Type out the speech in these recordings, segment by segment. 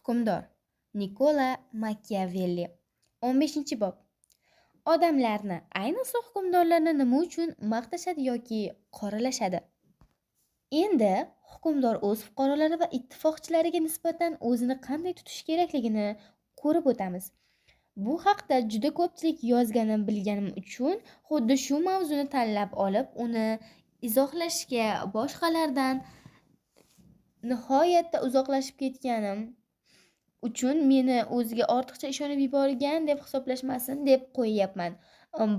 Hukmdor Nikola Makiavelli 15-bob. Odamlarni, ayniqsa hukmdorlarni nima uchun maqtashadi yoki qoralashadi? Endi hukmdor o'z fuqarolari va ittifoqchilariga nisbatan o'zini qanday tutishi kerakligini ko'rib o'tamiz. Bu haqda juda ko'pchilik yozganim bilganim uchun xuddi shu mavzuni tanlab olib, uni izohlashga boshqalardan nihoyatda uzoqlashib ketganim uchun meni o'ziga ortiqcha ishonib yuborgan deb hisoblashmasin deb qo'yyapman.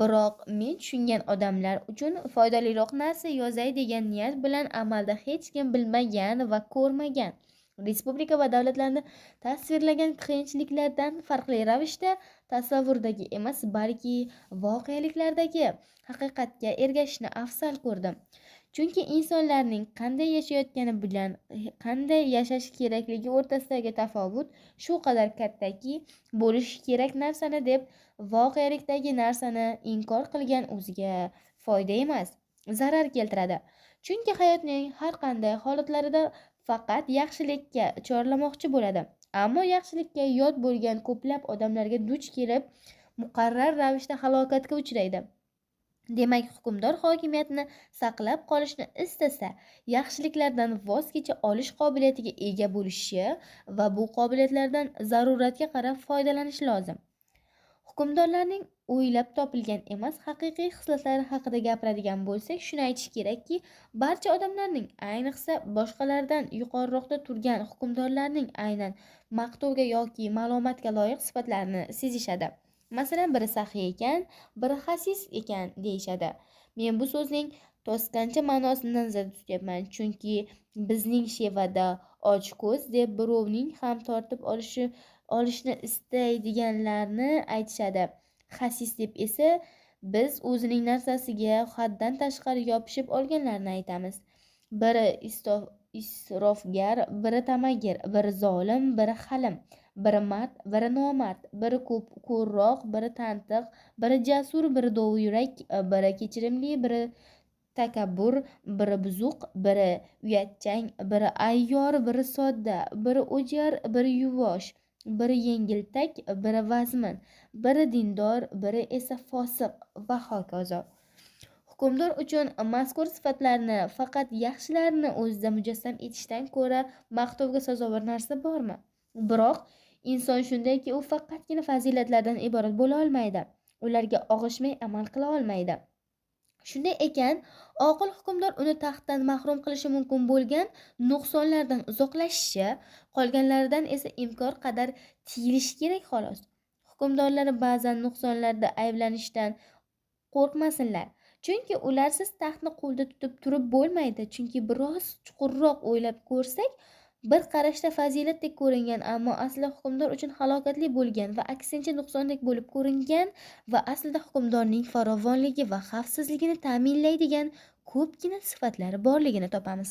Biroq men tushungan odamlar uchun foydaliroq narsa yozay degan niyat bilan amalda hech kim bilmagan va ko'rmagan respublika va davlatlarni tasvirlagan qiyinchiliklardan farqli ravishda tasavvurdagi emas, balki voqeliklardagi haqiqatga ergashishni afzal ko'rdim. Chunki insonlarning qanday yashayotgani bilan qanday yashash kerakligi o'rtasidagi tafovut shu qadar kattaki, bo'lishi kerak narsani deb voqelikdagi narsani inkor qilgan o'ziga foyda emas, zarar keltiradi. Chunki hayotning har qanday holatlarida faqat yaxshilikka chorlamoqchi bo'ladi. Ammo yaxshilikka yot bo'lgan ko'plab odamlarga duch kelib, muqarrar ravishda halokatga uchraydi. Demak, hukmdor hokimiyatni saqlab qolishni istasa, yaxshiliklardan voz kecha olish qobiliyatiga ega bo'lishi va bu qobiliyatlardan zaruratga qarab foydalanishi lozim. Hukmdorlarning o'ylab topilgan emas, haqiqiy xislatlari haqida gapiradigan bo'lsak, shuni aytish kerakki, barcha odamlarning, ayniqsa boshqalardan yuqoriroqda turgan hukmdorlarning aynan maqtovga yoki malomatga loyiq sifatlarini sezishadi. Masalan, biri saxiy ekan, biri xasis ekan deyishadi. Men bu so'zning toskancha ma'nosini nazarda tutyapman, chunki bizning shevada ochko'z deb birovning ham tortib olishni istaydiganlarni aytishadi. Xasis deb esa biz o'zining narsasiga haddan tashqari yopishib olganlarni aytamiz. Biri isrofgar, biri tamagir, biri zolim, biri halim, biri mard, biri nomard, biri ko'rroq, biri tantiq, biri jasur, biri dovyurak, biri kechirimli, biri takabbur, biri buzuq, biri uyatchang, biri ayyor, biri sodda, biri o'jar, biri yuvosh, biri yengiltak, biri vazmin, biri dindor, biri esa fosiq va hokazo. Hukmdor uchun mazkur sifatlarni faqat yaxshilarini o'zida mujassam etishdan ko'ra maqtovga sazovor narsa bormi? Biroq inson shundayki, u faqatgina fazilatlardan iborat bo'la olmaydi. Ularga og'ishmay amal qila olmaydi. Shunday ekan, oqil hukmdor uni taxtdan mahrum qilishi mumkin bo'lgan nuqsonlardan uzoqlashishi, qolganlaridan esa imkon qadar tiyilishi kerak xolos. Hukmdorlar ba'zan nuqsonlarda ayblanishdan qo'rqmasinlar. Chunki ularsiz taxtni qo'lda tutib turib bo'lmaydi. Chunki biroz chuqurroq o'ylab ko'rsak, bir qarashda fazilatdek ko'ringan, ammo aslida hukmdor uchun halokatli bo'lgan va aksincha nuqsondek bo'lib ko'ringan va aslida hukmdorning farovonligi va xavfsizligini ta'minlaydigan ko'pgina sifatlari borligini topamiz.